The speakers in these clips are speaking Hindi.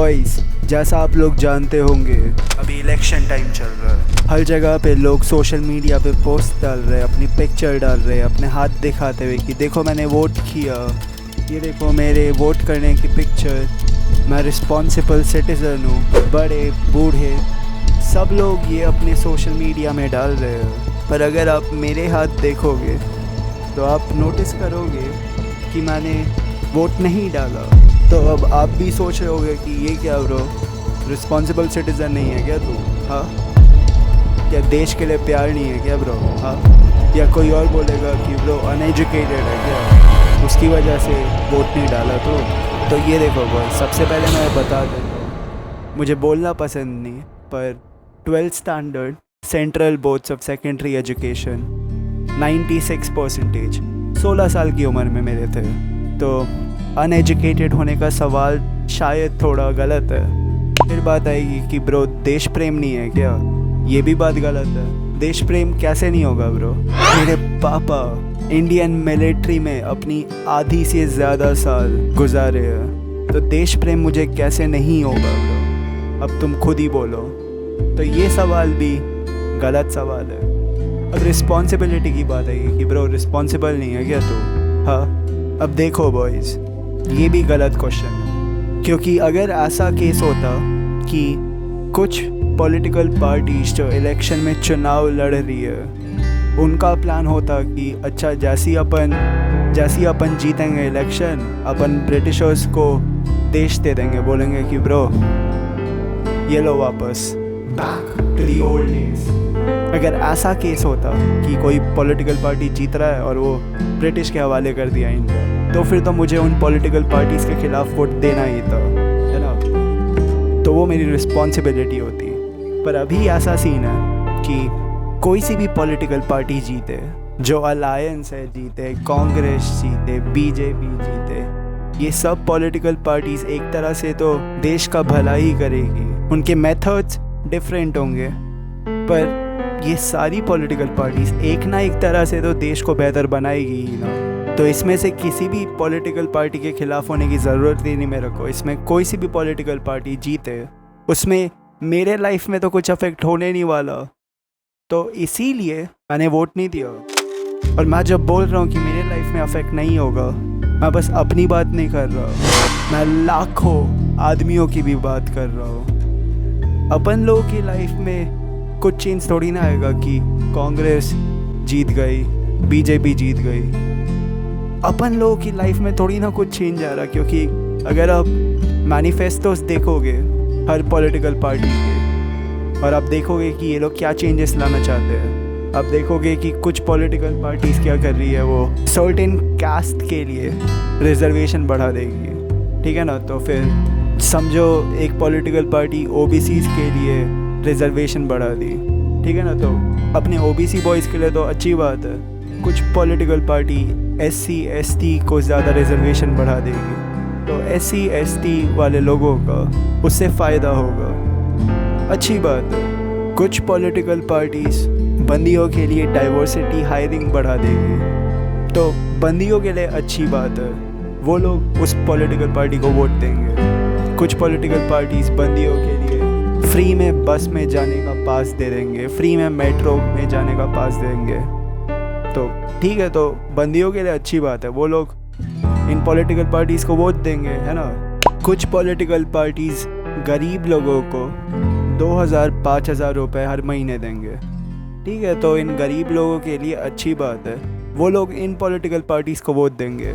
बॉयज़, जैसा आप लोग जानते होंगे अभी इलेक्शन टाइम चल रहा है। हर जगह पे लोग सोशल मीडिया पे पोस्ट डाल रहे हैं, अपनी पिक्चर डाल रहे हैं, अपने हाथ दिखाते हुए कि देखो मैंने वोट किया, ये देखो मेरे वोट करने की पिक्चर, मैं रिस्पॉन्सिबल सिटीज़न हूँ। बड़े बूढ़े सब लोग ये अपने सोशल मीडिया में डाल रहे हैं। पर अगर आप मेरे हाथ देखोगे तो आप नोटिस करोगे कि मैंने वोट नहीं डाला। तो अब आप भी सोच रहे होगे कि ये क्या ब्रो, रिस्पॉन्सिबल सिटीज़न नहीं है क्या तू? हाँ, क्या देश के लिए प्यार नहीं है क्या ब्रो? हाँ, या कोई और बोलेगा कि ब्रो अनएजुकेटेड है क्या, उसकी वजह से वोट नहीं डाला तो ये देखो बॉय, सबसे पहले मैं बता देता हूँ, मुझे बोलना पसंद नहीं, पर 12th standard central boards of secondary education 96%, 16 साल की उम्र में मेरे थे। तो अनएजुकेटेड होने का सवाल शायद थोड़ा गलत है। फिर बात आएगी कि ब्रो देश प्रेम नहीं है क्या, ये भी बात गलत है। देश प्रेम कैसे नहीं होगा ब्रो? मेरे पापा इंडियन मिलिट्री में अपनी आधी से ज़्यादा साल गुजारे हैं, तो देश प्रेम मुझे कैसे नहीं होगा ब्रो? अब तुम खुद ही बोलो। तो ये सवाल भी गलत सवाल है। अब रिस्पॉन्सिबिलिटी की बात आएगी कि ब्रो रिस्पॉन्सिबल नहीं है क्या तू? हाँ, अब देखो बॉयज़, ये भी गलत क्वेश्चन है, क्योंकि अगर ऐसा केस होता कि कुछ पॉलिटिकल पार्टीज जो इलेक्शन में चुनाव लड़ रही है, उनका प्लान होता कि अच्छा जैसी अपन जीतेंगे इलेक्शन, अपन ब्रिटिशर्स को देश दे देंगे, बोलेंगे कि ब्रो ये लो वापस back to the old days. अगर ऐसा केस होता कि कोई पॉलिटिकल पार्टी जीत रहा है और वो ब्रिटिश के हवाले कर दिया इंडिया, तो फिर तो मुझे उन पॉलिटिकल पार्टीज़ के खिलाफ वोट देना ही था, है ना? तो वो मेरी रिस्पॉन्सिबिलिटी होती। पर अभी ऐसा सीन है कि कोई सी भी पॉलिटिकल पार्टी जीते, जो अलायंस है जीते, कांग्रेस जीते, बीजेपी जीते, ये सब पॉलिटिकल पार्टीज़ एक तरह से तो देश का भला ही करेगी। उनके मेथड्स डिफरेंट होंगे, पर ये सारी पॉलिटिकल पार्टीज़ एक ना एक तरह से तो देश को बेहतर बनाएगी ही ना। तो इसमें से किसी भी पॉलिटिकल पार्टी के खिलाफ होने की ज़रूरत ही नहीं मेरे को। इसमें कोई सी भी पॉलिटिकल पार्टी जीते, उसमें मेरे लाइफ में तो कुछ अफेक्ट होने नहीं वाला, तो इसीलिए मैंने वोट नहीं दिया। और मैं जब बोल रहा हूँ कि मेरे लाइफ में अफेक्ट नहीं होगा, मैं बस अपनी बात नहीं कर रहा, मैं लाखों आदमियों की भी बात कर रहा हूँ। अपन लोगों की लाइफ में कुछ चेंज थोड़ी ना आएगा कि कांग्रेस जीत गई, बीजेपी जीत गई। अपन लोगों की लाइफ में थोड़ी ना कुछ चेंज आ रहा, क्योंकि अगर आप मैनिफेस्टोस देखोगे हर पॉलिटिकल पार्टी के, और आप देखोगे कि ये लोग क्या चेंजेस लाना चाहते हैं, आप देखोगे कि कुछ पॉलिटिकल पार्टीज़ क्या कर रही है, वो सर्टेन कास्ट के लिए रिजर्वेशन बढ़ा देगी, ठीक है ना? तो फिर समझो एक पॉलिटिकल पार्टी ओबीसीज़ के लिए रिजर्वेशन बढ़ा दी, ठीक है ना? तो अपने ओबीसी बॉयज़ के लिए तो अच्छी बात है। कुछ पॉलिटिकल पार्टी एससी एसटी को ज़्यादा रिजर्वेशन बढ़ा देगी, तो एससी एसटी वाले लोगों का उससे फ़ायदा होगा, अच्छी बात है। कुछ पॉलिटिकल पार्टीज़ बंदियों के लिए डाइवर्सिटी हायरिंग बढ़ा देगी, तो बंदियों के लिए अच्छी बात है, वो लोग उस पॉलिटिकल पार्टी को वोट देंगे। कुछ पॉलिटिकल पार्टीज़ बंदियों के लिए फ्री में बस में जाने का पास दे देंगे, फ्री में मेट्रो में जाने का पास देंगे, तो ठीक है, तो बंदियों के लिए अच्छी बात है, वो लोग इन पॉलिटिकल पार्टीज़ को वोट देंगे, है ना? कुछ पॉलिटिकल पार्टीज़ गरीब लोगों को 2000-5000 रुपये हर महीने देंगे, ठीक है, तो इन गरीब लोगों के लिए अच्छी बात है, वो लोग इन पॉलिटिकल पार्टीज़ को वोट देंगे।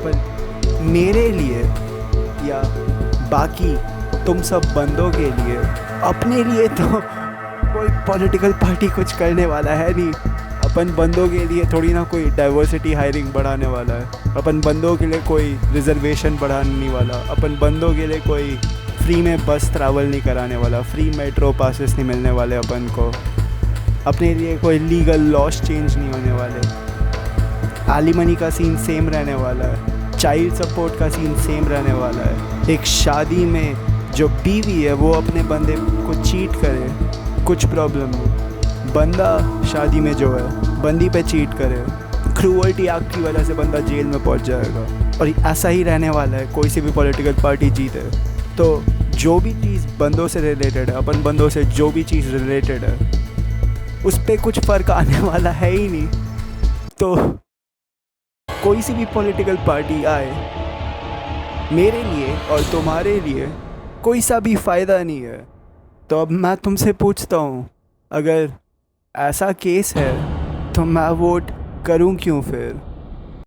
पर मेरे लिए या बाकी तुम सब बंदों के लिए, अपने लिए तो कोई पॉलिटिकल पार्टी कुछ करने वाला है नहीं। अपन बंदों के लिए थोड़ी ना कोई डाइवर्सिटी हायरिंग बढ़ाने वाला है, अपन बंदों के लिए कोई रिजर्वेशन बढ़ाने नहीं वाला, अपन बंदों के लिए कोई फ्री में बस ट्रैवल नहीं कराने वाला, फ्री मेट्रो पासेस नहीं मिलने वाले अपन को, अपने लिए कोई लीगल लॉस चेंज नहीं होने वाले, एलिमनी का सीन सेम रहने वाला है, चाइल्ड सपोर्ट का सीन सेम रहने वाला है। एक शादी में जो बीवी है वो अपने बंदे को चीट करे, कुछ प्रॉब्लम हो, बंदा शादी में जो है बंदी पे चीट करे, क्रूअल्टी एक्ट की वजह से बंदा जेल में पहुंच जाएगा। और ऐसा ही रहने वाला है, कोई सी भी पॉलिटिकल पार्टी जीते तो जो भी चीज़ बंदों से रिलेटेड है, अपन बंदों से जो भी चीज़ रिलेटेड है, उस पर कुछ फ़र्क आने वाला है ही नहीं। तो कोई सी भी पॉलिटिकल पार्टी आए, मेरे लिए और तुम्हारे लिए कोई सा भी फ़ायदा नहीं है। तो अब मैं तुमसे पूछता हूँ, अगर ऐसा केस है तो मैं वोट करूँ क्यों फिर?